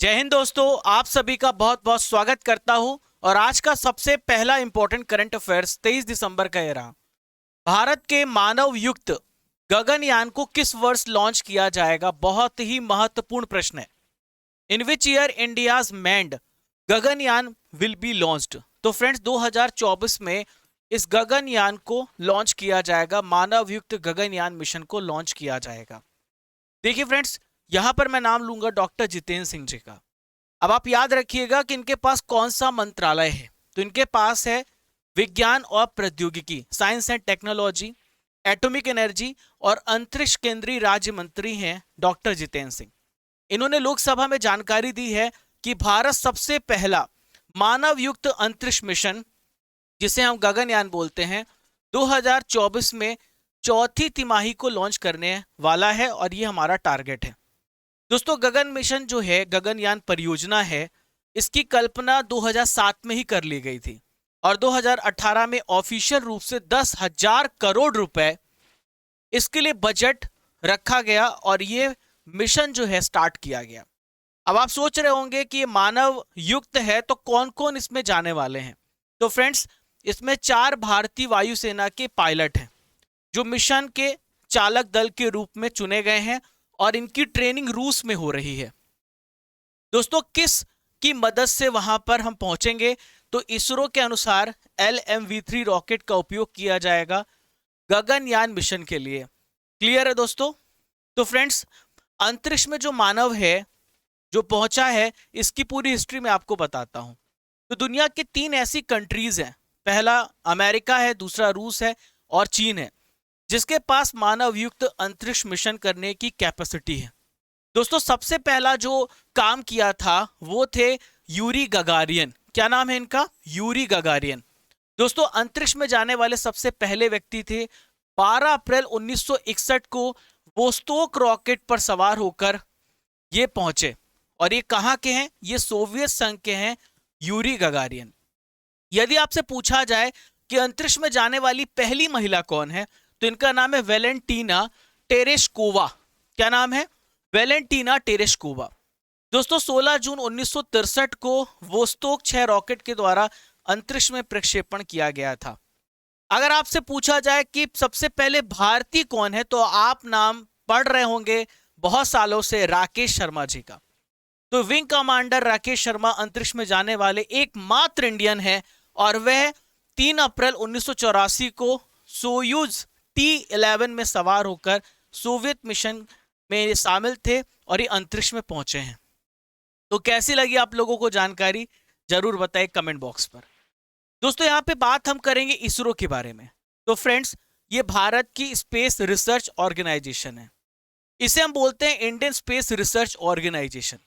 जय हिंद दोस्तों, आप सभी का बहुत बहुत स्वागत करता हूं। और आज का सबसे पहला इंपॉर्टेंट करंट अफेयर्स 23 दिसंबर का ये रहा। भारत के मानव युक्त गगनयान को किस वर्ष लॉन्च किया जाएगा? बहुत ही महत्वपूर्ण प्रश्न है। In which year India's manned Gaganyaan will be launched? तो फ्रेंड्स 2024 में इस गगनयान को लॉन्च किया जाएगा। मानव युक्त गगनयान मिशन को लॉन्च किया जाएगा। देखिए फ्रेंड्स, यहां पर मैं नाम लूंगा डॉक्टर जितेंद्र सिंह जी का। अब आप याद रखिएगा कि इनके पास कौन सा मंत्रालय है। तो इनके पास है विज्ञान और प्रौद्योगिकी, science and technology, atomic energy और अंतरिक्ष केंद्रीय राज्य मंत्री हैं डॉक्टर जितेंद्र सिंह। इन्होंने लोकसभा में जानकारी दी है कि भारत सबसे पहला मानव युक्त अंतरिक्ष मिशन, जिसे हम गगनयान बोलते हैं, 2024 में चौथी तिमाही को लॉन्च करने वाला है और ये हमारा टारगेट है। दोस्तों, गगन मिशन जो है, गगनयान परियोजना है, इसकी कल्पना 2007 में ही कर ली गई थी और 2018 में ऑफिशियल रूप से 10,000 करोड़ रुपए इसके लिए बजट रखा गया और ये मिशन जो है स्टार्ट किया गया। अब आप सोच रहे होंगे कि ये मानव युक्त है तो कौन कौन इसमें जाने वाले हैं। तो फ्रेंड्स, इसमें 4 भारतीय वायुसेना के पायलट हैं जो मिशन के चालक दल के रूप में चुने गए हैं और इनकी ट्रेनिंग रूस में हो रही है। दोस्तों, किस की मदद से वहां पर हम पहुंचेंगे? तो इसरो के अनुसार LMV-3 रॉकेट का उपयोग किया जाएगा गगनयान मिशन के लिए। क्लियर है दोस्तों? तो फ्रेंड्स, अंतरिक्ष में जो मानव है, जो पहुंचा है, इसकी पूरी हिस्ट्री में आपको बताता हूं। तो दुनिया के 3 ऐसी कंट्रीज हैं। पहला अमेरिका है, दूसरा रूस है और चीन है, जिसके पास मानव युक्त अंतरिक्ष मिशन करने की कैपेसिटी है। दोस्तों, सबसे पहला जो काम किया था वो थे यूरी गगारियन। क्या नाम है इनका? यूरी गगारियन। दोस्तों, अंतरिक्ष में जाने वाले सबसे पहले व्यक्ति थे। 12 अप्रैल 1961 को वोस्तोक रॉकेट पर सवार होकर ये पहुंचे। और ये कहां के हैं? ये सोवियत संघ के हैं, यूरी गगारियन। यदि आपसे पूछा जाए कि अंतरिक्ष में जाने वाली पहली महिला कौन है, तो इनका नाम है वेलेंटीना टेरेस्कोवा। क्या नाम है? Valentina Tereshkova. दोस्तों, 16 जून 1963 को वोस्तोक 6 रॉकेट के द्वारा अंतरिक्ष में प्रक्षेपण किया गया था। अगर आपसे पूछा जाए कि सबसे पहले भारतीय कौन है, तो आप नाम पढ़ रहे होंगे बहुत सालों से राकेश शर्मा जी का। तो विंग कमांडर राकेश शर्मा अंतरिक्ष में जाने वाले एकमात्र इंडियन है और वह 3 अप्रैल 1984 को सोयूज T-11 में सवार होकर सोवियत मिशन में शामिल थे और ये अंतरिक्ष में पहुंचे हैं। तो कैसी लगी आप लोगों को जानकारी? जरूर बताएं कमेंट बॉक्स पर। दोस्तों, यहाँ पे बात हम करेंगे इसरो के बारे में। तो फ्रेंड्स, ये भारत की स्पेस रिसर्च ऑर्गेनाइजेशन है। इसे हम बोलते हैं इंडियन स्पेस रिसर्च ऑर्गेनाइजेशन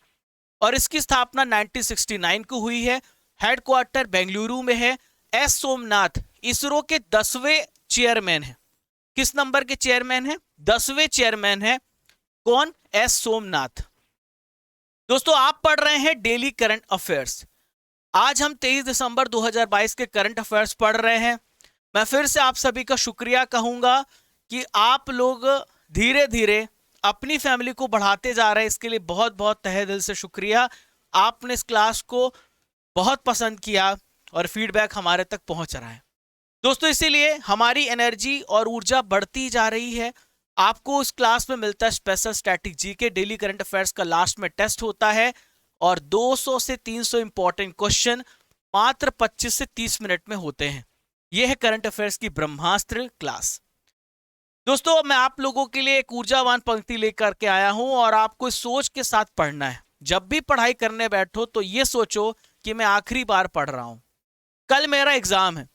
और इसकी स्थापना 1969 को हुई है। हेडक्वार्टर बेंगलुरु में है। एस सोमनाथ इसरो के 10वें चेयरमैन है। किस नंबर के चेयरमैन है? 10वें चेयरमैन है। कौन? एस सोमनाथ। दोस्तों, आप पढ़ रहे हैं डेली करंट अफेयर्स। आज हम 23 दिसंबर 2022 के करंट अफेयर्स पढ़ रहे हैं। मैं फिर से आप सभी का शुक्रिया कहूंगा कि आप लोग धीरे धीरे अपनी फैमिली को बढ़ाते जा रहे हैं। इसके लिए बहुत बहुत तहे दिल से शुक्रिया। आपने इस क्लास को बहुत पसंद किया और फीडबैक हमारे तक पहुंच रहा है। दोस्तों, इसीलिए हमारी एनर्जी और ऊर्जा बढ़ती जा रही है। आपको इस क्लास में मिलता है special static GK. Daily current affairs का लास्ट में टेस्ट होता है और 200 से 300 इंपॉर्टेंट क्वेश्चन मात्र 25 से 30 मिनट में होते हैं। यह है करंट अफेयर्स की ब्रह्मास्त्र क्लास। दोस्तों, मैं आप लोगों के लिए एक ऊर्जावान पंक्ति लेकर के आया हूं और आपको इस सोच के साथ पढ़ना है। जब भी पढ़ाई करने बैठो तो यह सोचो कि मैं आखिरी बार पढ़ रहा हूं, कल मेरा एग्जाम है।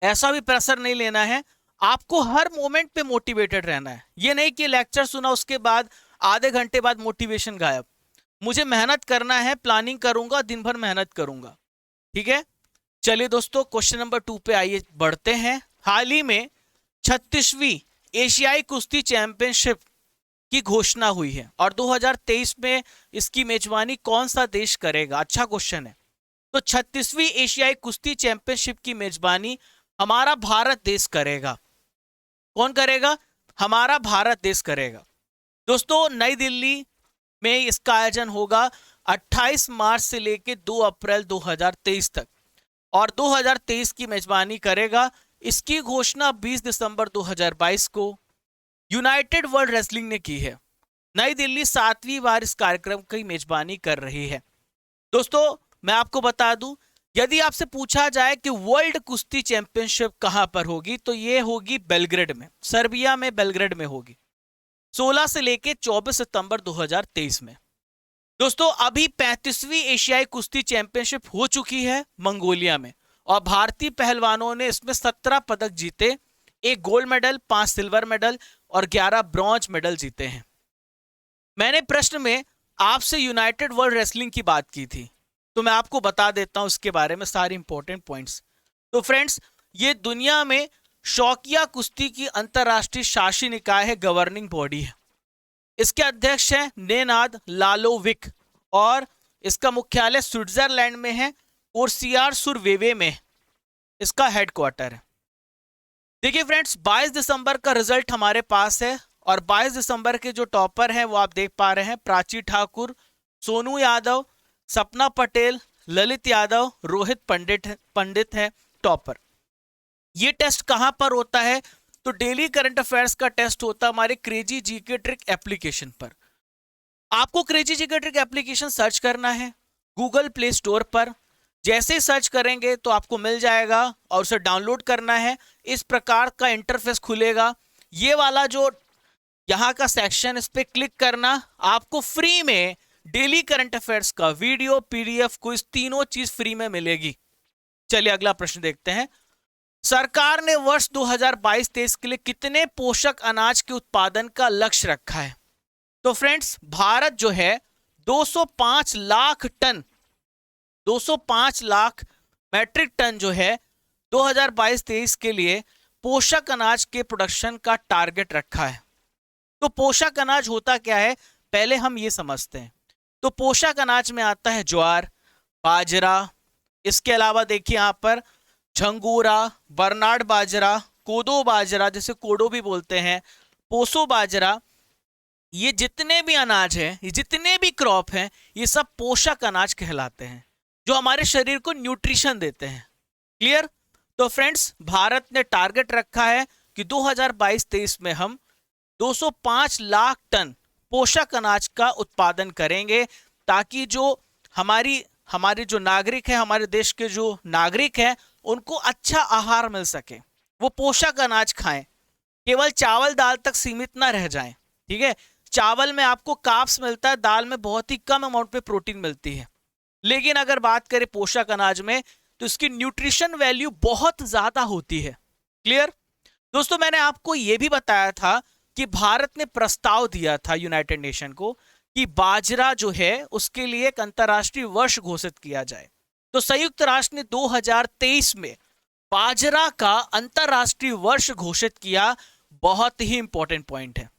ऐसा भी प्रेशर नहीं लेना है। आपको हर मोमेंट पे मोटिवेटेड रहना है। ये नहीं कि लेक्चर सुना उसके बाद आधे घंटे बाद मोटिवेशन गायब। मुझे मेहनत करना है, प्लानिंग करूंगा, दिन भर मेहनत करूंगा। ठीक है, चलिए दोस्तों, क्वेश्चन नंबर 2 पे आइए बढ़ते हैं। हाल ही में 36वीं एशियाई कुश्ती चैंपियनशिप की घोषणा हुई है और 2023 में इसकी मेजबानी कौन सा देश करेगा? अच्छा क्वेश्चन है। तो 36वीं एशियाई कुश्ती चैंपियनशिप की मेजबानी हमारा भारत देश करेगा। कौन करेगा? हमारा भारत देश करेगा। दोस्तों, नई दिल्ली में इसका आयोजन होगा 28 मार्च से लेके 2 अप्रैल 2023 तक, और 2023 की मेजबानी करेगा। इसकी घोषणा 20 दिसंबर 2022 को यूनाइटेड वर्ल्ड रेसलिंग ने की है। नई दिल्ली 7वीं बार इस कार्यक्रम की मेजबानी कर रही है। दोस्तों मैं आपको बता दूं, यदि आपसे पूछा जाए कि वर्ल्ड कुश्ती चैंपियनशिप कहां पर होगी, तो ये होगी बेलग्रेड में, सर्बिया में बेलग्रेड में होगी, 16 से लेके 24 सितंबर 2023 में। दोस्तों अभी 35वीं एशियाई कुश्ती चैंपियनशिप हो चुकी है मंगोलिया में, और भारतीय पहलवानों ने इसमें 17 पदक जीते, 1 गोल्ड मेडल, 5 सिल्वर मेडल और 11 ब्रॉन्ज मेडल जीते हैं। मैंने प्रश्न में आपसे यूनाइटेड वर्ल्ड रेसलिंग की बात की थी, तो मैं आपको बता देता हूं इसके बारे में सारे इंपॉर्टेंट पॉइंट्स। तो फ्रेंड्स, ये दुनिया में शौकिया कुश्ती की अंतरराष्ट्रीय शासी निकाय है, गवर्निंग बॉडी है। इसके अध्यक्ष हैं नेनाद लालोविक, और इसका मुख्यालय स्विट्जरलैंड में है, कोर्सियार सुरवेवे में इसका हेडक्वार्टर है। देखिए फ्रेंड्स, 22 दिसंबर का रिजल्ट हमारे पास है, और 22 दिसंबर के जो टॉपर हैं वो आप देख पा रहे हैं, प्राची ठाकुर, सोनू यादव, सपना पटेल, ललित यादव, रोहित पंडित है टॉपर। ये टेस्ट कहां पर होता है, तो डेली करंट अफेयर्स का टेस्ट होता है हमारे क्रेजी जीके ट्रिक एप्लीकेशन पर। आपको crazy GK trick application search करना है गूगल प्ले स्टोर पर। जैसे ही सर्च करेंगे तो आपको मिल जाएगा, और उसे डाउनलोड करना है। इस प्रकार का इंटरफेस खुलेगा। ये वाला जो यहाँ का सेक्शन, इस पे क्लिक करना, आपको फ्री में डेली करंट अफेयर्स का वीडियो, पीडीएफ, क्विज, तीनों चीज फ्री में मिलेगी। चलिए अगला प्रश्न देखते हैं। सरकार ने वर्ष 2022-23 के लिए कितने पोषक अनाज के उत्पादन का लक्ष्य रखा है? तो फ्रेंड्स, भारत जो है 205 lakh ton, 205 lakh metric ton जो है 2022-23 के लिए पोषक अनाज के प्रोडक्शन का टारगेट रखा है। तो पोषक अनाज होता क्या है, पहले हम ये समझते हैं। तो पोषक अनाज में आता है ज्वार, बाजरा, इसके अलावा देखिए यहां पर झंगोरा, बरनार्ड बाजरा, कोदो बाजरा, जैसे कोडो भी बोलते हैं, पोसो बाजरा। ये जितने भी अनाज हैं, ये जितने भी क्रॉप हैं, ये सब पोषक अनाज कहलाते हैं, जो हमारे शरीर को न्यूट्रिशन देते हैं। क्लियर? तो फ्रेंड्स, भारत ने टारगेट रखा है कि 2022-23 में हम 205 लाख टन पोषक अनाज का उत्पादन करेंगे, ताकि जो हमारे जो नागरिक है, हमारे देश के जो नागरिक हैं, उनको अच्छा आहार मिल सके, वो पोषक अनाज खाएं, केवल चावल दाल तक सीमित ना रह जाएं। ठीक है, चावल में आपको कार्ब्स मिलता है, दाल में बहुत ही कम अमाउंट पे प्रोटीन मिलती है, लेकिन अगर बात करें पोषक अनाज में, तो इसकी न्यूट्रिशन वैल्यू बहुत ज्यादा होती है। क्लियर? दोस्तों, मैंने आपको यह भी बताया था कि भारत ने प्रस्ताव दिया था यूनाइटेड नेशन को कि बाजरा जो है उसके लिए एक अंतरराष्ट्रीय वर्ष घोषित किया जाए। तो संयुक्त राष्ट्र ने 2023 में बाजरा का अंतरराष्ट्रीय वर्ष घोषित किया। बहुत ही इंपॉर्टेंट पॉइंट है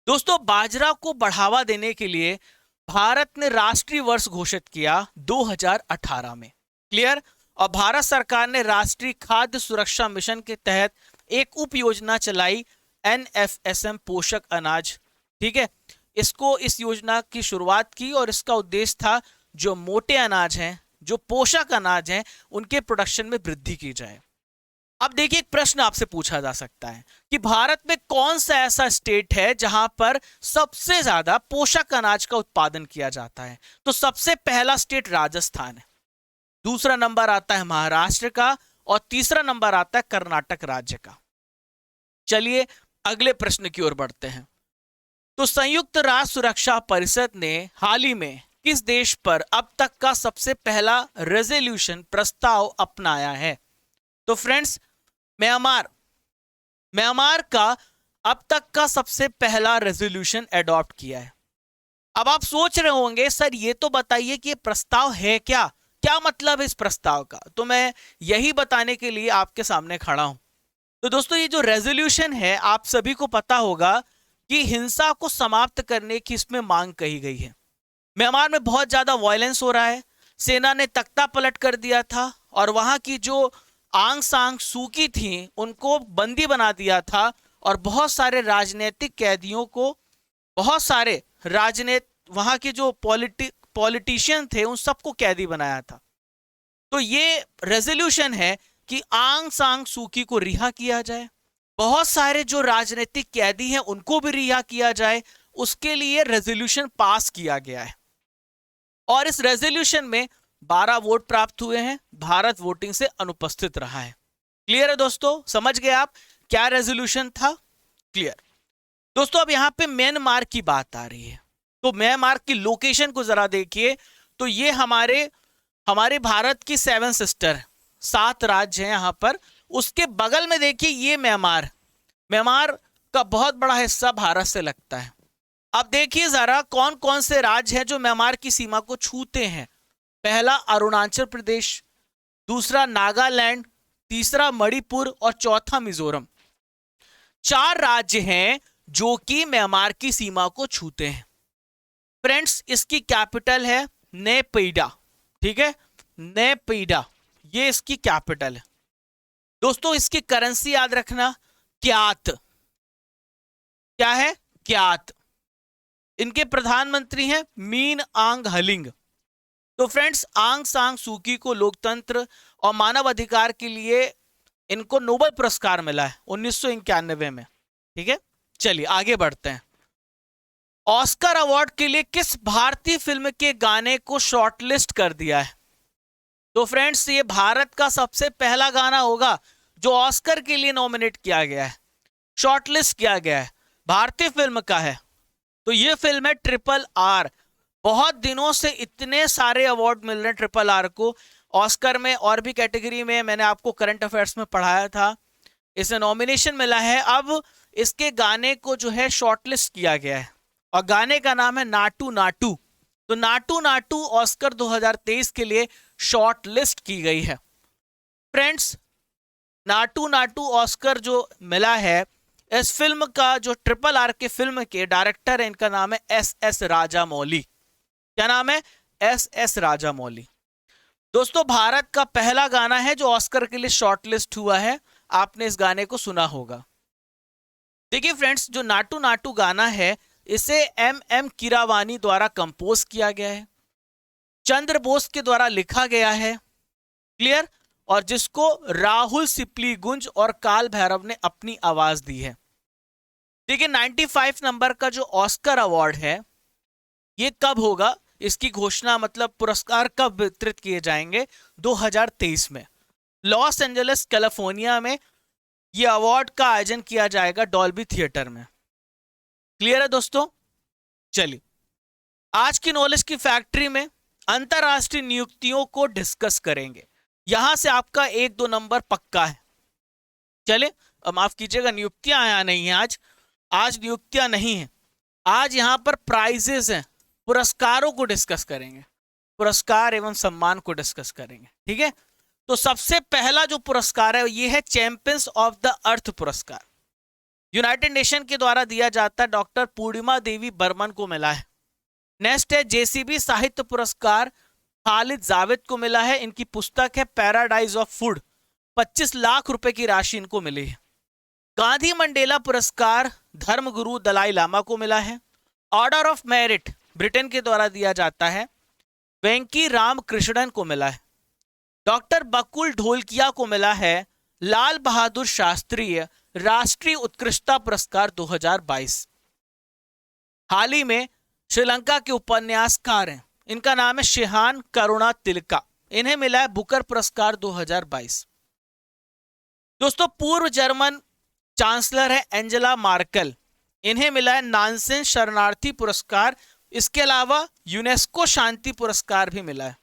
दोस्तों। बाजरा को बढ़ावा देने के लिए भारत ने राष्ट्रीय वर्ष घोषित किया 2018 में। क्लियर? और भारत सरकार ने राष्ट्रीय खाद्य सुरक्षा मिशन के तहत एक उप योजना चलाई, NFSM पोषक अनाज। ठीक है, इस योजना की शुरुआत की, और इसका उद्देश्य था जो मोटे अनाज हैं, जो पोषक अनाज हैं, उनके प्रोडक्शन में वृद्धि की जाए। अब देखिए, एक प्रश्न आपसे पूछा जा सकता है कि भारत में कौन सा ऐसा स्टेट है जहां पर सबसे ज्यादा पोषक अनाज का उत्पादन किया जाता है? तो सबसे पहला स्टेट राजस्थान है, दूसरा नंबर आता है महाराष्ट्र का, और तीसरा नंबर आता है कर्नाटक राज्य का। चलिए अगले प्रश्न की ओर बढ़ते हैं। तो संयुक्त राष्ट्र सुरक्षा परिषद ने हाल ही में किस देश पर अब तक का सबसे पहला रेजोल्यूशन प्रस्ताव अपनाया है? तो फ्रेंड्स, म्यांमार का अब तक का सबसे पहला रेजोल्यूशन एडॉप्ट किया है। अब आप सोच रहे होंगे, सर ये तो बताइए कि ये प्रस्ताव है क्या, क्या मतलब है इस प्रस्ताव का? तो मैं यही बताने के लिए आपके सामने खड़ा हूं। तो दोस्तों, ये जो रेजोल्यूशन है, आप सभी को पता होगा कि हिंसा को समाप्त करने की इसमें मांग कही गई है। म्यांमार में बहुत ज्यादा वायलेंस हो रहा है, सेना ने तख्ता पलट कर दिया था, और वहां की जो आंग सांग सूकी थी उनको बंदी बना दिया था, और बहुत सारे राजनीतिक कैदियों को, वहां के जो पॉलिटिशियन थे उन सबको कैदी बनाया था। तो ये रेजोल्यूशन है कि आंग सांग सूकी को रिहा किया जाए, बहुत सारे जो राजनीतिक कैदी हैं उनको भी रिहा किया जाए, उसके लिए रेजोल्यूशन पास किया गया है। और इस रेजोल्यूशन में 12 वोट प्राप्त हुए हैं, भारत वोटिंग से अनुपस्थित रहा है। क्लियर है दोस्तों, समझ गए आप क्या रेजोल्यूशन था? क्लियर। दोस्तों अब यहां पे म्यांमार की बात आ रही है, तो म्यांमार की लोकेशन को जरा देखिए। तो ये हमारे भारत की 7 सिस्टर, 7 राज्य हैं यहां पर। उसके बगल में देखिए ये म्यांमार का बहुत बड़ा हिस्सा भारत से लगता है। अब देखिए जरा कौन कौन से राज्य हैं जो म्यांमार की सीमा को छूते हैं। पहला अरुणाचल प्रदेश, दूसरा नागालैंड, तीसरा मणिपुर और चौथा मिजोरम। 4 राज्य हैं जो कि म्यांमार की सीमा को छूते हैं। फ्रेंड्स इसकी कैपिटल है नेपिडा, ठीक है, नेपिडा, ये इसकी कैपिटल है। दोस्तों इसकी करेंसी याद रखना, क्यात। क्या है? क्यात। इनके प्रधानमंत्री हैं मीन आंग हलिंग। तो फ्रेंड्स आंग सांग सूकी को लोकतंत्र और मानव अधिकार के लिए इनको नोबेल पुरस्कार मिला है 1991 में। ठीक है, चलिए आगे बढ़ते हैं। ऑस्कर अवार्ड के लिए किस भारतीय फिल्म के गाने को शॉर्टलिस्ट कर दिया है? तो फ्रेंड्स ये भारत का सबसे पहला गाना होगा जो ऑस्कर के लिए नॉमिनेट किया गया है, शॉर्टलिस्ट किया गया है, भारतीय फिल्म का है। तो ये फिल्म है RRR। बहुत दिनों से इतने सारे अवार्ड मिल रहे हैं RRR को, ऑस्कर में और भी कैटेगरी में, मैंने आपको करंट अफेयर्स में पढ़ाया था, इसे नॉमिनेशन मिला है। अब इसके गाने को जो है शॉर्टलिस्ट किया गया है और गाने का नाम है नाटू नाटू। तो नाटू नाटू ऑस्कर 2023 के लिए शॉर्टलिस्ट की गई है। फ्रेंड्स नाटू नाटू ऑस्कर जो मिला है, इस फिल्म का जो RRR के फिल्म के डायरेक्टर है, इनका नाम है SS राजामौली। क्या नाम है? SS राजामौली। दोस्तों भारत का पहला गाना है जो ऑस्कर के लिए शॉर्टलिस्ट हुआ है, आपने इस गाने को सुना होगा। देखिए फ्रेंड्स जो नाटू नाटू गाना है इसे MM कीरावानी द्वारा कंपोज किया गया है, चंद्र बोस के द्वारा लिखा गया है, क्लियर, और जिसको राहुल सिप्लीगुंज और काल भैरव ने अपनी आवाज दी है। देखिए 95 नंबर का जो ऑस्कर अवार्ड है ये कब होगा, इसकी घोषणा मतलब पुरस्कार कब वितरित किए जाएंगे? 2023 में लॉस एंजलिस कैलिफोर्निया में ये अवार्ड का आयोजन किया जाएगा डॉल्बी थिएटर में। क्लियर है दोस्तों? चलिए आज की नॉलेज की फैक्ट्री में अंतरराष्ट्रीय नियुक्तियों को डिस्कस करेंगे। यहां से आपका 1-2 नंबर पक्का है। चलिए अब माफ कीजिएगा, नियुक्तियां यहां नहीं है, आज नियुक्तियां नहीं है, आज यहां पर प्राइजेस हैं, पुरस्कारों को डिस्कस करेंगे, पुरस्कार एवं सम्मान को डिस्कस करेंगे। ठीक है, तो सबसे पहला जो पुरस्कार है ये है चैंपियंस ऑफ द अर्थ पुरस्कार, यूनाइटेड नेशन के द्वारा दिया जाता है, डॉक्टर पूर्णिमा देवी बर्मन को मिला है। नेक्स्ट है JCB साहित्य पुरस्कार, खालिद जावेद को मिला है, इनकी पुस्तक है पैराडाइज ऑफ फूड, 25 लाख रुपए की राशि इनको मिली है। गांधी मंडेला पुरस्कार धर्मगुरु दलाई लामा को मिला है। ऑर्डर ऑफ मेरिट ब्रिटेन के द्वारा दिया जाता है, वेंकी राम कृष्णन को मिला है। डॉक्टर बकुल ढोलकिया को मिला है लाल बहादुर शास्त्री राष्ट्रीय उत्कृष्टता पुरस्कार 2022। हाल ही में श्रीलंका के उपन्यासकार हैं, इनका नाम है शिहान करुणा तिलका, इन्हें मिला है बुकर पुरस्कार 2022। दोस्तों पूर्व जर्मन चांसलर है एंजेला मार्केल, इन्हें मिला है नानसेन शरणार्थी पुरस्कार। इसके अलावा यूनेस्को शांति पुरस्कार भी मिला है,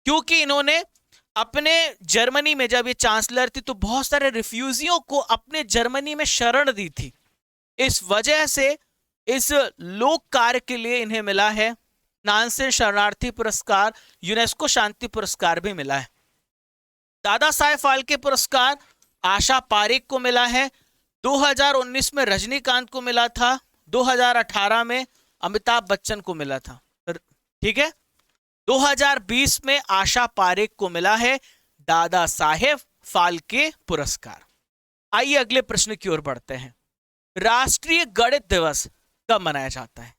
क्योंकि इन्होंने अपने जर्मनी में जब ये चांसलर थी तो बहुत सारे रिफ्यूजियों को अपने जर्मनी में शरण दी थी, इस वजह से इस लोक कार्य के लिए इन्हें मिला है नानसेन शरणार्थी पुरस्कार, यूनेस्को शांति पुरस्कार भी मिला है। दादा साहेब फाल्के पुरस्कार आशा पारेख को मिला है, 2019 में रजनीकांत को मिला था, 2018 में अमिताभ बच्चन को मिला था। ठीक है, 2020 में आशा पारेख को मिला है दादा साहेब फाल्के पुरस्कार। आइए अगले प्रश्न की ओर बढ़ते हैं। राष्ट्रीय गणित दिवस कब मनाया जाता है?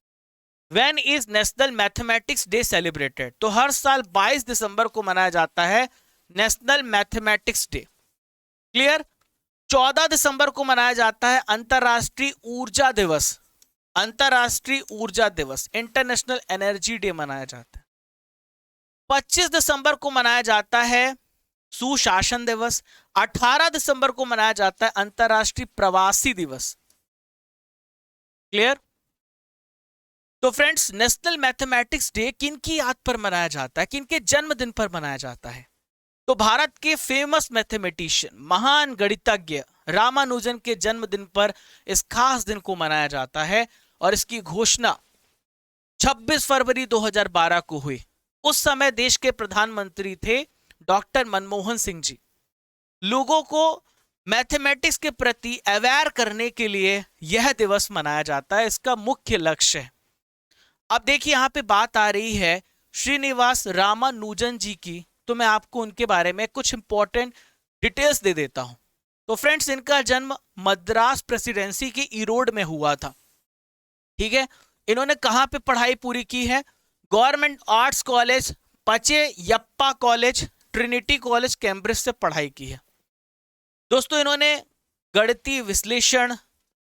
When is national mathematics day celebrated? तो हर साल 22 दिसंबर को मनाया जाता है नेशनल मैथमेटिक्स डे। क्लियर? 14 दिसंबर को मनाया जाता है अंतरराष्ट्रीय ऊर्जा दिवस। अंतरराष्ट्रीय ऊर्जा दिवस, इंटरनेशनल एनर्जी डे मनाया जाता है। 25 दिसंबर को मनाया जाता है सुशासन दिवस। 18 दिसंबर को मनाया जाता है अंतरराष्ट्रीय प्रवासी दिवस। क्लियर? तो फ्रेंड्स, नेशनल मैथमेटिक्स डे किनकी याद पर मनाया जाता है, किनके जन्मदिन पर मनाया जाता है? तो भारत के फेमस मैथमेटिशियन, महान गणितज्ञ रामानुजन के जन्मदिन पर इस खास दिन को मनाया जाता है और इसकी घोषणा 26 फरवरी 2012 को हुई। उस समय देश के प्रधानमंत्री थे डॉक्टर मनमोहन सिंह जी। लोगों को मैथमेटिक्स के प्रति अवेयर करने के लिए यह दिवस मनाया जाता है, इसका मुख्य लक्ष्य है। अब देखिए यहां पे बात आ रही है श्रीनिवास रामानुजन जी की, तो मैं आपको उनके बारे में कुछ इंपॉर्टेंट डिटेल्स दे देता हूं। तो फ्रेंड्स, इनका जन्म मद्रास प्रेसिडेंसी के ईरोड में हुआ था। ठीक है? इन्होंने कहां पे पढ़ाई पूरी की है? Government arts college, Pachaiyappa college, Trinity college Cambridge से पढ़ाई की है। दोस्तों, इन्होंने गणितीय विश्लेषण,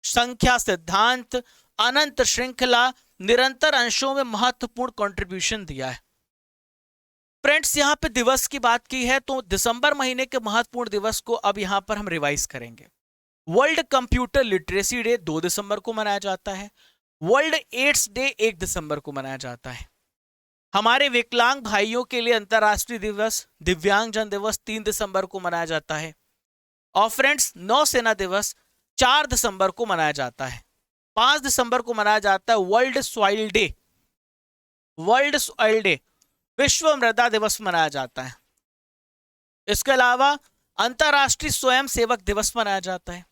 संख्या सिद्धांत, अनंत श्रृंखला, निरंतर अंशों में महत्वपूर्ण कंट्रीब्यूशन दिया है। फ्रेंड्स, यहां पे दिवस की बात की है तो दिसंबर महीने के महत्वपूर्ण दिवस को अब यहां पर हम रिवाइज करेंगे। वर्ल्ड कंप्यूटर लिटरेसी डे 2 दिसंबर को मनाया जाता है। वर्ल्ड एड्स डे 1 दिसंबर को मनाया जाता है। हमारे विकलांग भाइयों के लिए अंतरराष्ट्रीय दिवस दिव्यांगजन दिवस 3 दिसंबर को मनाया जाता है। और फ्रेंड्स, नौसेना दिवस 4 दिसंबर को मनाया जाता है। 5 दिसंबर को मनाया जाता है world soil day. World soil day, विश्व मृदा दिवस मनाया जाता है। इसके अलावा अंतरराष्ट्रीय स्वयं सेवक दिवस मनाया जाता है।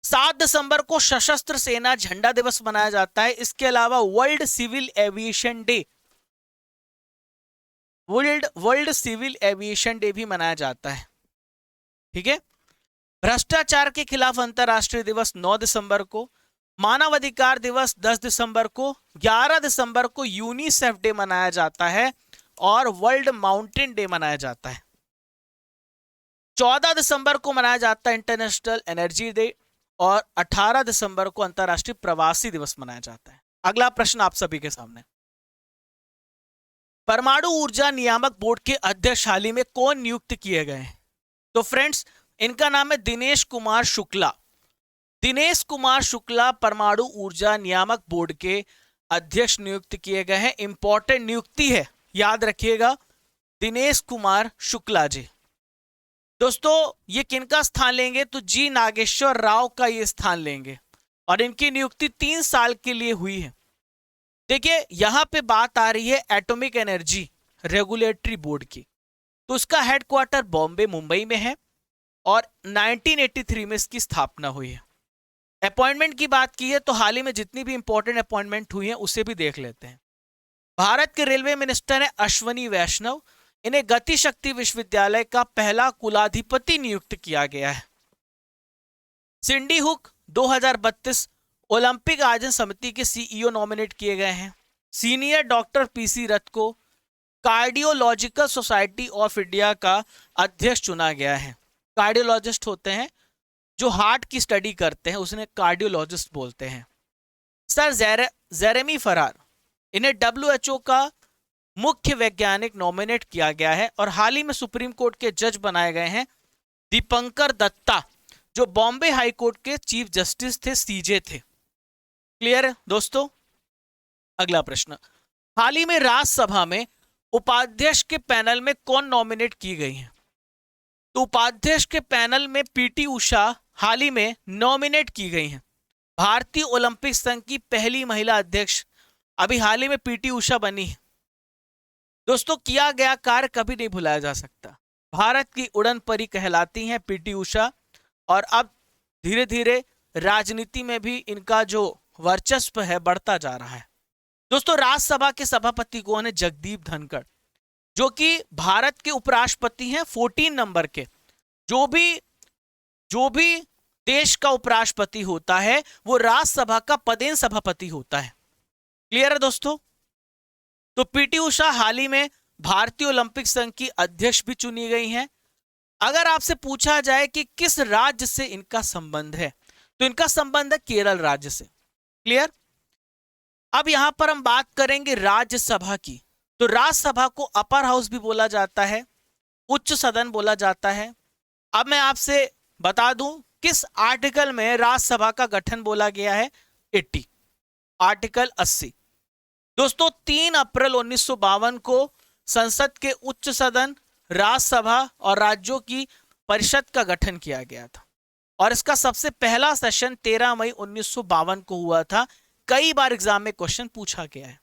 7 दिसंबर को सशस्त्र सेना झंडा दिवस मनाया जाता है। इसके अलावा world civil aviation day, world civil aviation day भी मनाया जाता है। ठीक है? भ्रष्टाचार के खिलाफ अंतरराष्ट्रीय दिवस 9 दिसंबर को, मानवाधिकार दिवस 10 दिसंबर को, 11 दिसंबर को यूनिसेफ डे मनाया जाता है और वर्ल्ड माउंटेन डे मनाया जाता है। 14 दिसंबर को मनाया जाता है इंटरनेशनल एनर्जी डे और 18 दिसंबर को अंतरराष्ट्रीय प्रवासी दिवस मनाया जाता है। अगला प्रश्न आप सभी के सामने, परमाणु ऊर्जा नियामक बोर्ड के अध्यक्ष हाल ही में कौन नियुक्त किए गए हैं? तो फ्रेंड्स, इनका नाम है दिनेश कुमार शुक्ला। दिनेश कुमार शुक्ला परमाणु ऊर्जा नियामक बोर्ड के अध्यक्ष नियुक्त किए गए हैं। इंपॉर्टेंट नियुक्ति है, याद रखिएगा, दिनेश कुमार शुक्ला जी। दोस्तों, ये किनका स्थान लेंगे? तो जी नागेश्वर राव का ये स्थान लेंगे और इनकी नियुक्ति 3 साल के लिए हुई है। देखिए, यहां पे बात आ रही है एटॉमिक एनर्जी रेगुलेटरी बोर्ड की, तो उसका हेडक्वार्टर बॉम्बे मुंबई में है और 1983 में इसकी स्थापना हुई है। अपॉइंटमेंट की बात की है तो हाल ही में जितनी भी इंपॉर्टेंट अपॉइंटमेंट हुई है उसे भी देख लेते हैं। भारत के रेलवे मिनिस्टर है अश्वनी वैष्णव। इन्हें गति शक्ति विश्वविद्यालय का पहला कुलाधिपति नियुक्त किया गया है। सिंडी हुक 2032 ओलंपिक आयोजन समिति के सीईओ नॉमिनेट किए गए हैं। सीनियर डॉक्टर पीसी रथ को कार्डियोलॉजिकल सोसाइटी ऑफ इंडिया का अध्यक्ष चुना गया है। कार्डियोलॉजिस्ट होते हैं जो हार्ट की स्टडी करते हैं, उसने कार्डियोलॉजिस्ट बोलते हैं। सर जेरेमी फरार, इन्हें WHO का मुख्य वैज्ञानिक नॉमिनेट किया गया है और हाल ही में सुप्रीम कोर्ट के जज बनाए गए हैं दीपंकर दत्ता, जो बॉम्बे हाई कोर्ट के चीफ जस्टिस थे, सीजे थे। क्लियर है दोस्तों? अगला प्रश्न, हाल ही में राज्यसभा में उपाध्यक्ष के पैनल में कौन नॉमिनेट की गई है? तो उपाध्यक्ष के पैनल में पीटी उषा हाल ही में नॉमिनेट की गई हैं। भारतीय ओलंपिक संघ की पहली महिला अध्यक्ष अभी हाल ही में पीटी उषा बनी है। दोस्तों, किया गया कार्य कभी नहीं भुलाया जा सकता। भारत की उड़न परी कहलाती हैं पीटी उषा और अब धीरे धीरे राजनीति में भी इनका जो वर्चस्व है बढ़ता जा रहा है। दोस्तों, राज्यसभा के सभापति कौन है? जगदीप धनखड़, जो कि भारत के उपराष्ट्रपति हैं 14 नंबर के। जो भी देश का उपराष्ट्रपति होता है वो राज्यसभा का पदेन सभापति होता है। क्लियर है दोस्तों? तो पीटी उषा हाल ही में भारतीय ओलंपिक संघ की अध्यक्ष भी चुनी गई हैं। अगर आपसे पूछा जाए कि किस राज्य से इनका संबंध है, तो इनका संबंध है केरल राज्य से। क्लियर। अब यहां पर हम बात करेंगे राज्यसभा की। तो राज्यसभा को अपर हाउस भी बोला जाता है, उच्च सदन बोला जाता है। अब मैं आपसे बता दूं किस आर्टिकल में राज्यसभा का गठन बोला गया है। 80, आर्टिकल 80। दोस्तों 3 अप्रैल 1952 को संसद के उच्च सदन, राज्यसभा और राज्यों की परिषद का गठन किया गया था और इसका सबसे पहला सेशन 13 मई 1952 को हुआ था। कई बार एग्जाम में क्वेश्चन पूछा गया है।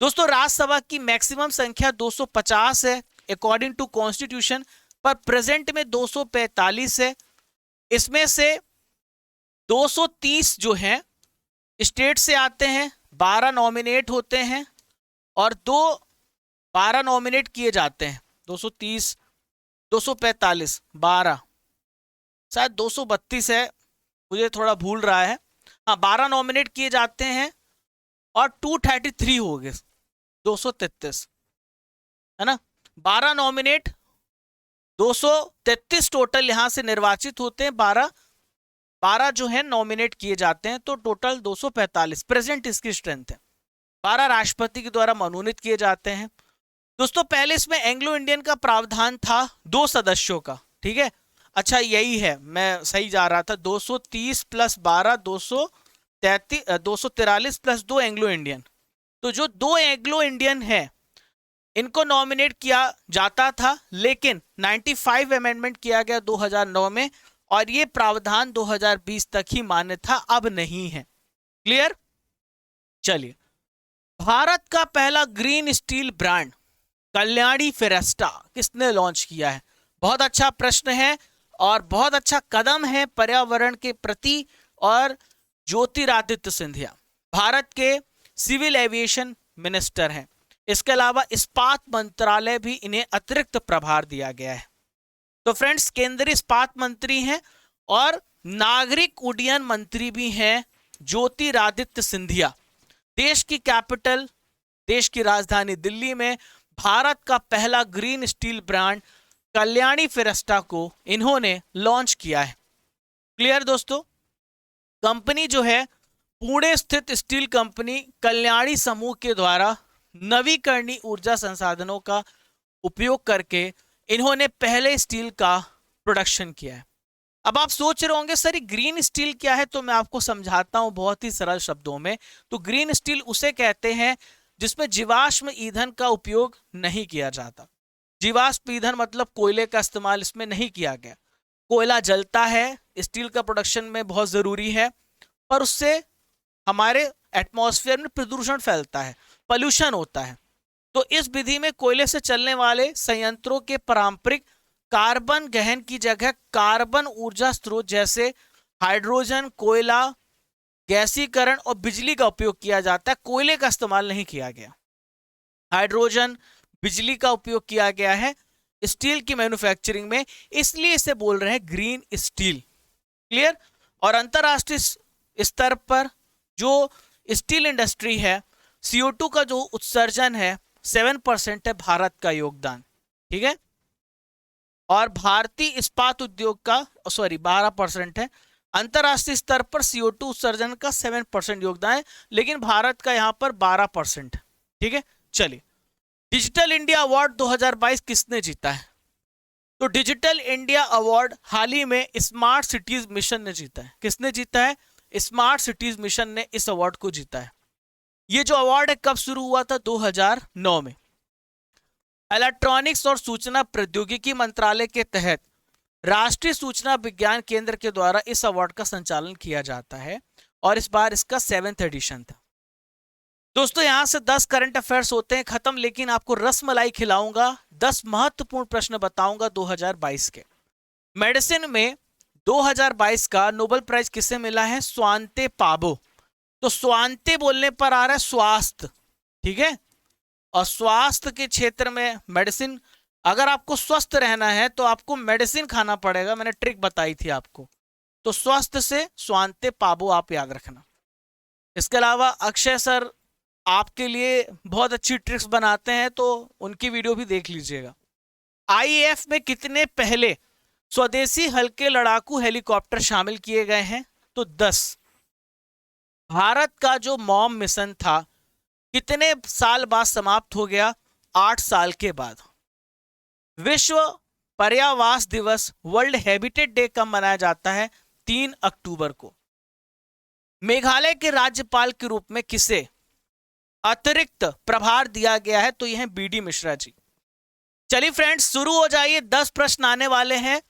दोस्तों राज्यसभा की मैक्सिमम संख्या 250 है अकॉर्डिंग टू कॉन्स्टिट्यूशन, पर प्रेजेंट में 245 है। इसमें से 230 जो हैं स्टेट से आते हैं, 12 नॉमिनेट होते हैं और 12 नॉमिनेट किए जाते हैं। 230, 245, 12, शायद 232 है, मुझे थोड़ा भूल रहा है। हाँ, 12 नॉमिनेट किए जाते हैं और 233 हो गए, 233 है ना। 12 नॉमिनेट, 233 टोटल यहां से निर्वाचित होते हैं, 12 जो है नॉमिनेट किए जाते हैं, तो टोटल 245 प्रेजेंट इसकी स्ट्रेंथ है। 12 राष्ट्रपति के द्वारा मनोनीत किए जाते हैं। दोस्तों पहले इसमें एंग्लो इंडियन का प्रावधान था 2 सदस्यों का, ठीक है। अच्छा यही है, मैं सही जा रहा था। 230 प्लस 12, 243 प्लस 2 एंग्लो इंडियन। तो जो 2 एंग्लो इंडियन है इनको नॉमिनेट किया जाता था, लेकिन 95 अमेंडमेंट किया गया 2009 में और ये प्रावधान 2020 तक ही मान्य था, अब नहीं है। क्लियर। चलिए, भारत का पहला ग्रीन स्टील ब्रांड कल्याणी फिरेस्टा किसने लॉन्च किया है? बहुत अच्छा प्रश्न है और बहुत अच्छा कदम है पर्यावरण के प्रति। और ज्योतिरादित्य सिंधिया भारत के सिविल एविएशन मिनिस्टर हैं। इसके अलावा इस्पात मंत्रालय भी इन्हें अतिरिक्त प्रभार दिया गया है। तो फ्रेंड्स केंद्रीय इस्पात मंत्री हैं और नागरिक उड्डयन मंत्री भी हैं ज्योतिरादित्य सिंधिया। देश की कैपिटल, देश की राजधानी दिल्ली में भारत का पहला ग्रीन स्टील ब्रांड कल्याणी फिरेस्टा को इन्होंने लॉन्च किया है। क्लियर दोस्तों। कंपनी जो है पुणे स्थित स्टील कंपनी कल्याणी समूह के द्वारा नवीकरणीय ऊर्जा संसाधनों का उपयोग करके इन्होंने पहले स्टील का प्रोडक्शन किया है। अब आप सोच रहे होंगे सर ग्रीन स्टील क्या है, तो मैं आपको समझाता हूं बहुत ही सरल शब्दों में। तो ग्रीन स्टील उसे कहते हैं जिसमें जीवाश्म ईंधन का उपयोग नहीं किया जाता। जीवाश्म ईंधन मतलब कोयले का इस्तेमाल इसमें नहीं किया गया। कोयला जलता है, स्टील का प्रोडक्शन में बहुत जरूरी है, पर उससे हमारे एटमॉस्फेयर में प्रदूषण फैलता है, पॉल्यूशन होता है। तो इस विधि में कोयले से चलने वाले संयंत्रों के पारंपरिक कार्बन गहन की जगह कार्बन ऊर्जा स्रोत जैसे हाइड्रोजन, कोयला, गैसीकरण और बिजली का उपयोग किया जाता है। कोयले का इस्तेमाल नहीं किया गया। हाइड्रोजन, बिजली का उपयोग किया गया है स्टील की मैन्युफैक्चरिंग में, इसलिए इसे बोल रहे हैं ग्रीन स्टील। क्लियर। और अंतरराष्ट्रीय स्तर पर जो स्टील इंडस्ट्री है, CO2 का जो उत्सर्जन है 7% है भारत का योगदान, ठीक है। और भारतीय इस्पात उद्योग का 12% है। अंतरराष्ट्रीय स्तर पर CO2 उत्सर्जन का 7% योगदान है, लेकिन भारत का यहां पर 12%, ठीक है। चलिए, डिजिटल इंडिया अवार्ड 2022 किसने जीता है? तो डिजिटल इंडिया अवार्ड हाल ही में स्मार्ट सिटीज मिशन ने जीता है। किसने जीता है? स्मार्ट सिटीज मिशन ने इस अवार्ड को जीता है। ये जो अवार्ड है कब शुरू हुआ था? 2009 में। इलेक्ट्रॉनिक्स और सूचना प्रौद्योगिकी मंत्रालय के तहत राष्ट्रीय सूचना विज्ञान केंद्र के द्वारा इस अवार्ड का संचालन किया जाता है और इस बार इसका 7th एडिशन था। दोस्तों यहां से 10 करंट अफेयर्स होते हैं खत्म, लेकिन आपको रसमलाई खिलाऊंगा, 10 महत्वपूर्ण प्रश्न बताऊंगा 2022 के। मेडिसिन में 2022 का नोबेल प्राइज किसे मिला है? स्वांते पाबो। तो स्वांते बोलने पर आ रहा है स्वास्थ्य, ठीक है। और स्वास्थ्य के क्षेत्र में मेडिसिन, अगर आपको स्वस्थ रहना है तो आपको मेडिसिन खाना पड़ेगा, मैंने ट्रिक बताई थी आपको। तो स्वस्थ से स्वांते पाबो आप याद रखना। इसके अलावा अक्षय सर आपके लिए बहुत अच्छी ट्रिक्स बनाते हैं, तो उनकी वीडियो भी देख लीजिएगा। आईएएफ में कितने पहले स्वदेशी हल्के लड़ाकू हेलीकॉप्टर शामिल किए गए हैं? तो 10। भारत का जो मॉम मिशन था कितने साल बाद समाप्त हो गया? 8 साल के बाद। विश्व पर्यावरण दिवस, वर्ल्ड हैबिटेट डे कब मनाया जाता है? 3 अक्टूबर को। मेघालय के राज्यपाल के रूप में किसे अतिरिक्त प्रभार दिया गया है? तो यह है बीडी मिश्रा जी। चलिए फ्रेंड्स, शुरू हो जाइए। 10 प्रश्न आने वाले हैं,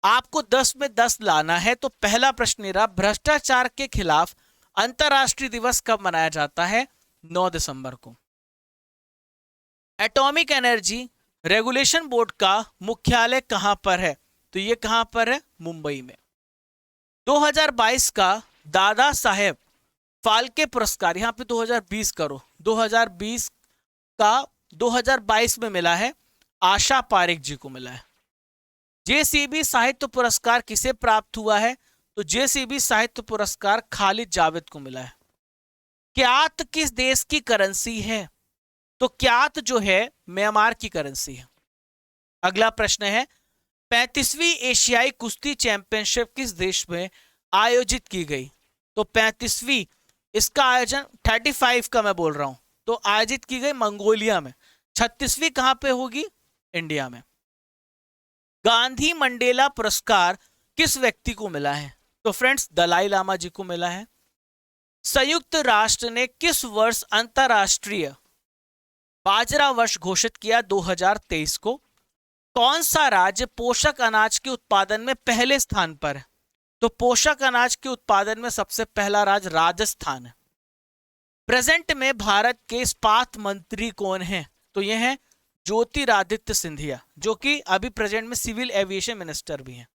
आपको 10 में 10 लाना है। तो पहला प्रश्न रहा, भ्रष्टाचार के खिलाफ अंतरराष्ट्रीय दिवस कब मनाया जाता है? 9 दिसंबर को। एटॉमिक एनर्जी रेगुलेशन बोर्ड का मुख्यालय कहां पर है? तो ये कहां पर है? मुंबई में। 2022 का दादा साहेब फाल्के पुरस्कार, यहां पे 2020 करो, 2020 का 2022 में मिला है, आशा पारेख जी को मिला है। जेसीबी साहित्य पुरस्कार किसे प्राप्त हुआ है? तो जेसीबी साहित्य पुरस्कार खालिद जावेद को मिला है। क्यात किस देश की करेंसी है? तो क्यात जो है म्यांमार की करेंसी है। अगला प्रश्न है, 35वीं एशियाई कुश्ती चैंपियनशिप किस देश में आयोजित की गई? तो 35वीं, इसका आयोजन 35 का मैं बोल रहा हूं, तो आयोजित की गई मंगोलिया में। 36वीं कहां पे होगी? इंडिया में। गांधी मंडेला पुरस्कार किस व्यक्ति को मिला है? तो फ्रेंड्स, दलाई लामा जी को मिला है। संयुक्त राष्ट्र ने किस वर्ष अंतरराष्ट्रीय बाजरा वर्ष घोषित किया? 2023 को। कौन सा राज्य पोषक अनाज के उत्पादन में पहले स्थान पर है? तो पोषक अनाज के उत्पादन में सबसे पहला राज्य राजस्थान है। प्रेजेंट में भारत के इस्पात मंत्री कौन है? तो यह है ज्योतिरादित्य सिंधिया, जो कि अभी प्रेजेंट में सिविल एविएशन मिनिस्टर भी हैं।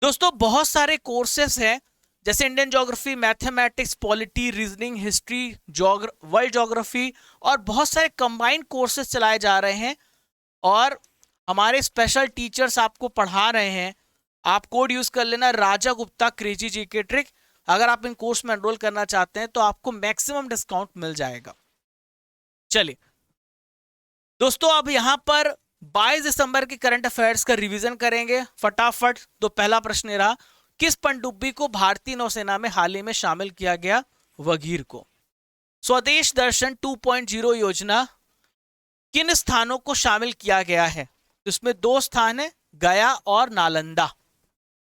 दोस्तों, बहुत सारे कोर्सेस हैं, जैसे Indian geography, mathematics, polity, reasoning, history, world geography, और बहुत सारे कंबाइंड कोर्सेस चलाए जा रहे हैं, और हमारे स्पेशल टीचर्स आपको पढ़ा रहे हैं। आप कोड यूज कर लेना राजा गुप्ता क्रेजी जीके ट्रिक। अगर आप इन कोर्स में एनरोल करना चाहते हैं तो आपको मैक्सिमम डिस्काउंट मिल जाएगा। चलिए दोस्तों, अब यहां पर 22 दिसंबर के करंट अफेयर्स का रिवीजन करेंगे फटाफट। तो पहला प्रश्न रहा, किस पनडुब्बी को भारतीय नौसेना में हाल ही में शामिल किया गया? वगीर को। स्वदेश दर्शन 2.0 योजना किन स्थानों को शामिल किया गया है? इसमें 2 स्थान है, गया और नालंदा।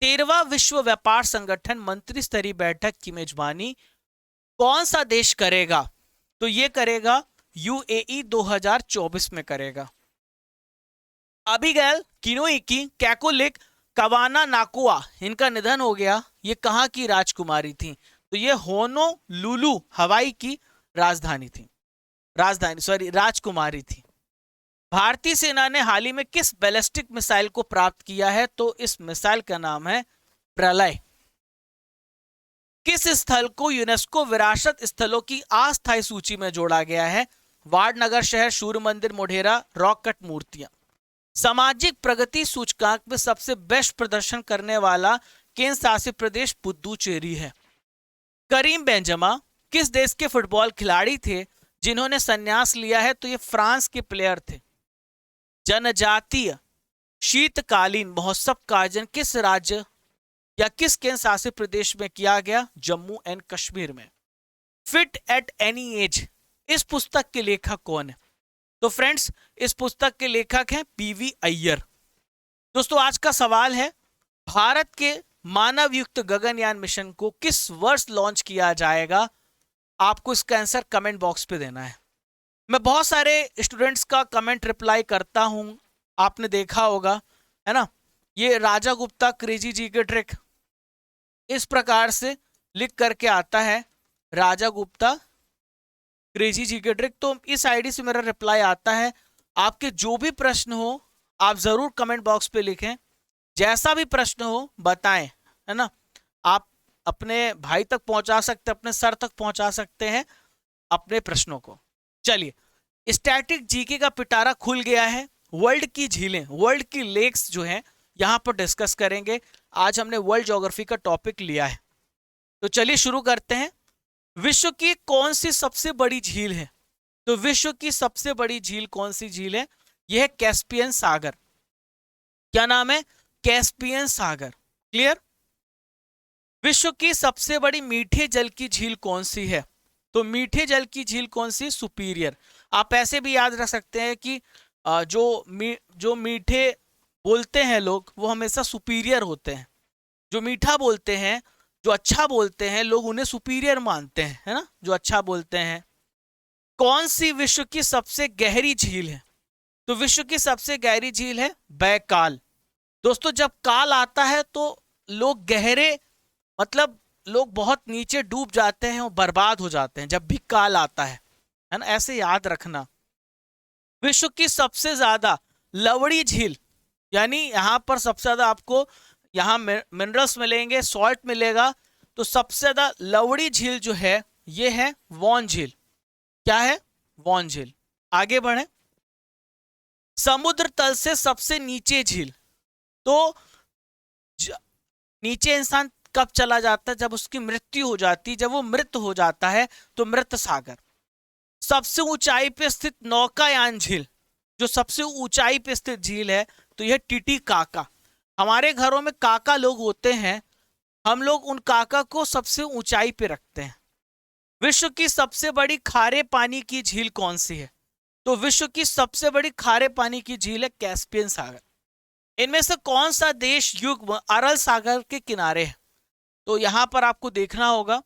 13वां विश्व व्यापार संगठन मंत्री स्तरीय बैठक की मेजबानी कौन सा देश करेगा? तो यह करेगा यूएई, 2024 में करेगा। अबिगैल किनोइकी कैकोलिक कवाना नाकुआ, इनका निधन हो गया। ये कहां की राजकुमारी थी? तो ये होनोलुलु हवाई की राजकुमारी थी। भारतीय सेना ने हाल ही में किस बैलिस्टिक मिसाइल को प्राप्त किया है? तो इस मिसाइल का नाम है प्रलय। किस स्थल को यूनेस्को विरासत स्थलों की अस्थायी सूची में जोड़ा गया है? वाडनगर शहर, सूर्य मंदिर, मोढेरा, रॉक कट मूर्तियां। सामाजिक प्रगति सूचकांक में सबसे बेस्ट प्रदर्शन करने वाला केंद्र शासित प्रदेश पुदुचेरी है। करीम बेंजेमा किस देश के फुटबॉल खिलाड़ी थे जिन्होंने संन्यास लिया है? तो ये फ्रांस के प्लेयर थे। जनजातीय शीतकालीन महोत्सव का आयोजन किस राज्य या किस केंद्र शासित प्रदेश में किया गया? जम्मू एंड कश्मीर में। फिट एट एनी एज, इस पुस्तक के लेखक कौन है? तो फ्रेंड्स, इस पुस्तक के लेखक हैं पीवी अय्यर। दोस्तों, आज का सवाल है, भारत के मानव युक्त गगनयान मिशन को किस वर्ष लॉन्च किया जाएगा? आपको इसका आंसर कमेंट बॉक्स पे देना है। मैं बहुत सारे स्टूडेंट्स का कमेंट रिप्लाई करता हूं, आपने देखा होगा, है ना। ये राजा गुप्ता क्रेजी जी के ट्रिक इस प्रकार से लिख करके आता है, राजा गुप्ता क्रेजी जी के ट्रिक। तो इस आईडी से मेरा रिप्लाई आता है। आपके जो भी प्रश्न हो आप जरूर कमेंट बॉक्स पे लिखें, जैसा भी प्रश्न हो बताएं, है ना। आप अपने भाई तक पहुंचा सकते हैं, अपने सर तक पहुंचा सकते हैं अपने प्रश्नों को। चलिए, स्टैटिक जीके का पिटारा खुल गया है। वर्ल्ड की झीलें, वर्ल्ड की लेक्स जो हैं यहां पर डिस्कस करेंगे। आज हमने वर्ल्ड ज्योग्राफी का टॉपिक लिया है, तो चलिए शुरू करते हैं। विश्व की कौन सी सबसे बड़ी झील है? तो विश्व की सबसे बड़ी झील कौन सी झील है? यह है कैस्पियन सागर। क्या नाम है? कैस्पियन सागर। क्लियर? विश्व की सबसे बड़ी मीठे जल की झील कौन सी है? तो मीठे जल की झील कौन सी? सुपीरियर। आप ऐसे भी याद रख सकते हैं कि जो मीठे बोलते हैं लोग वो हमेशा सुपीरियर होते हैं। जो मीठा बोलते हैं, जो अच्छा बोलते हैं, लोग उन्हें सुपीरियर मानते हैं, है ना, जो अच्छा बोलते हैं। कौन सी विश्व की सबसे गहरी झील है? तो विश्व की सबसे गहरी झील है बैकाल। दोस्तों जब काल आता है तो लोग गहरे, मतलब लोग बहुत नीचे डूब जाते हैं और बर्बाद हो जाते हैं जब भी काल आता है ना, ऐसे याद रखना। विश्व की सबसे ज्यादा लवड़ी झील, यानी यहां पर सबसे ज्यादा आपको यहां मिनरल्स मिलेंगे, सॉल्ट मिलेगा, तो सबसे ज्यादा लवड़ी झील जो है ये है वॉन झील। क्या है? वॉन झील। आगे बढ़े। समुद्र तल से सबसे नीचे झील, तो नीचे इंसान कब चला जाता है? जब उसकी मृत्यु हो जाती है, जब वो मृत हो जाता है तो मृत सागर। सबसे ऊंचाई पे स्थित नौकायान झील, जो सबसे ऊंचाई पे स्थित झील है तो यह टिटिकाका। हमारे घरों में काका लोग होते हैं, हम लोग उन काका को सबसे ऊंचाई पे रखते हैं। विश्व की सबसे बड़ी खारे पानी की झील कौन सी है? तो विश्व की सबसे बड़ी खारे पानी की झील है कैस्पियन सागर। इनमें से कौन सा देश युग्म अरल सागर के किनारे है? तो यहां पर आपको देखना होगा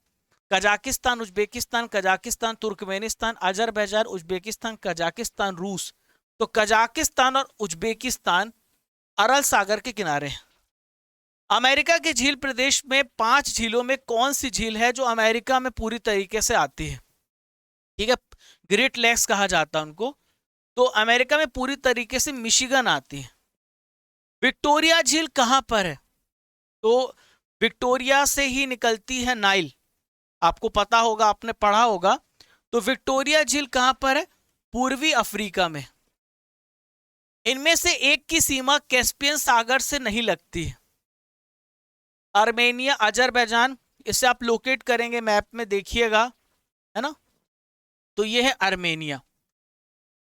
Kazakhstan, Uzbekistan, Kazakhstan, Turkmenistan, Azerbaijan, Uzbekistan, Kazakhstan, रूस। तो कजाकिस्तान और उज्बेकिस्तान अरल सागर के किनारे हैं। अमेरिका के झील प्रदेश में 5 झीलों में कौन सी झील है जो अमेरिका में पूरी तरीके से आती है? ठीक है, ग्रेट लेक्स कहा जाता है उनको। तो अमेरिका में पूरी तरीके से मिशिगन आती है। विक्टोरिया झील कहां पर है? तो विक्टोरिया से ही निकलती है नाइल, आपको पता होगा, आपने पढ़ा होगा। तो विक्टोरिया झील कहां पर है? पूर्वी अफ्रीका में। इनमें से एक की सीमा कैस्पियन सागर से नहीं लगती है। आर्मेनिया, अजरबैजान, इसे आप लोकेट करेंगे मैप में, देखिएगा, है ना। तो ये है आर्मेनिया।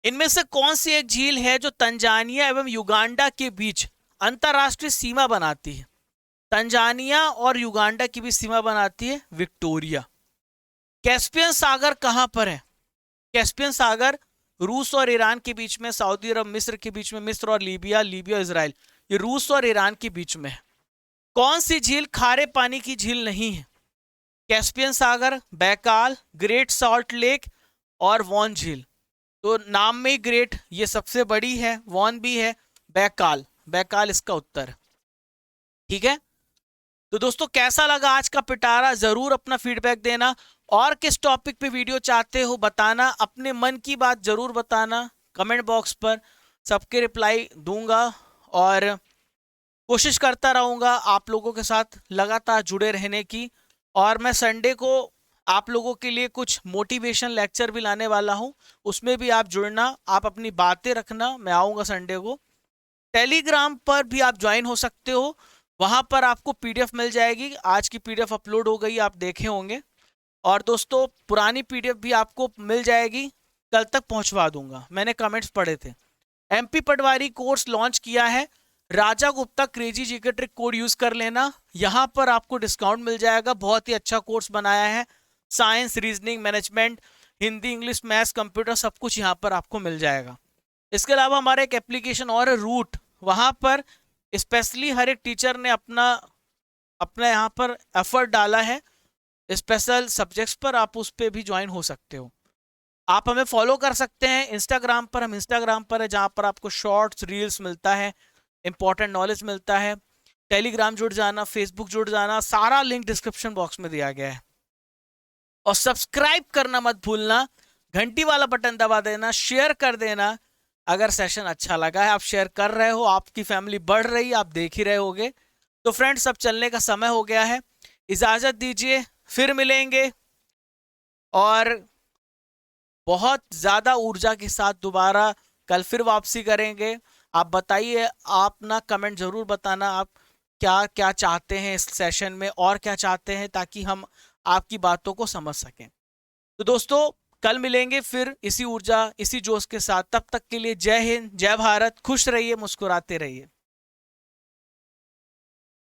इनमें से कौन सी एक झील है जो तंजानिया एवं युगांडा के बीच अंतरराष्ट्रीय सीमा बनाती है? तंजानिया और युगांडा की भी सीमा बनाती है विक्टोरिया। कैस्पियन सागर कहां पर है? कैस्पियन सागर रूस और ईरान के बीच में, सऊदी अरब, मिस्र के बीच में, मिस्र और लीबिया, लीबिया इजराइल, ये रूस और ईरान के बीच में है। कौन सी झील खारे पानी की झील नहीं है? कैस्पियन सागर, बैकाल, ग्रेट सॉल्ट लेक और वॉन झील। तो नाम में ही ग्रेट, ये सबसे बड़ी है, वॉन भी है, बैकाल, बैकाल इसका उत्तर है। ठीक है, तो दोस्तों कैसा लगा आज का पिटारा? जरूर अपना फीडबैक देना, और किस टॉपिक पे वीडियो चाहते हो बताना, अपने मन की बात जरूर बताना कमेंट बॉक्स पर, सबके रिप्लाई दूंगा और कोशिश करता रहूंगा आप लोगों के साथ लगातार जुड़े रहने की। और मैं संडे को आप लोगों के लिए कुछ मोटिवेशन लेक्चर भी लाने वाला हूं, उसमें भी आप जुड़ना, आप अपनी बातें रखना, मैं आऊंगा संडे को। टेलीग्राम पर भी आप ज्वाइन हो सकते हो, वहां पर आपको पीडीएफ मिल जाएगी, आज की पीडीएफ अपलोड हो गई, आप देखे होंगे। और दोस्तों पुरानी पीडीएफ भी आपको मिल जाएगी, कल तक पहुंचवा दूंगा, मैंने कमेंट्स पढ़े थे। एमपी पटवारी कोर्स लॉन्च किया है, Raja Gupta crazy GK trick code use कर लेना, यहां पर आपको डिस्काउंट मिल जाएगा। बहुत ही अच्छा कोर्स बनाया है, science, reasoning, management, Hindi, English, maths, computer, सब कुछ यहां पर आपको मिल जाएगा। इसके अलावा हमारा एक एप्लीकेशन और है रूट, वहां पर स्पेशली हर एक टीचर ने अपना यहाँ पर एफर्ट डाला है स्पेशल सब्जेक्ट्स पर, आप उस पर भी ज्वाइन हो सकते हो। आप हमें फॉलो कर सकते हैं इंस्टाग्राम पर, हम इंस्टाग्राम पर है जहां पर आपको शॉर्ट्स, रील्स मिलता है, इंपॉर्टेंट नॉलेज मिलता है। टेलीग्राम जुड़ जाना, फेसबुक जुड़ जाना, सारा लिंक डिस्क्रिप्शन बॉक्स में दिया गया है। और सब्सक्राइब करना मत भूलना, घंटी वाला बटन दबा देना, शेयर कर देना। अगर सेशन अच्छा लगा है, आप शेयर कर रहे हो, आपकी फैमिली बढ़ रही है, आप देख ही रहे होगे। तो फ्रेंड्स अब चलने का समय हो गया है, इजाजत दीजिए, फिर मिलेंगे और बहुत ज्यादा ऊर्जा के साथ दोबारा कल फिर वापसी करेंगे। आप बताइए, आप ना कमेंट जरूर बताना, आप क्या क्या चाहते हैं इस सेशन में और क्या चाहते हैं, ताकि हम आपकी बातों को समझ सकें। तो दोस्तों कल मिलेंगे फिर इसी ऊर्जा इसी जोश के साथ। तब तक के लिए जय हिंद, जय भारत, खुश रहिए, मुस्कुराते रहिए।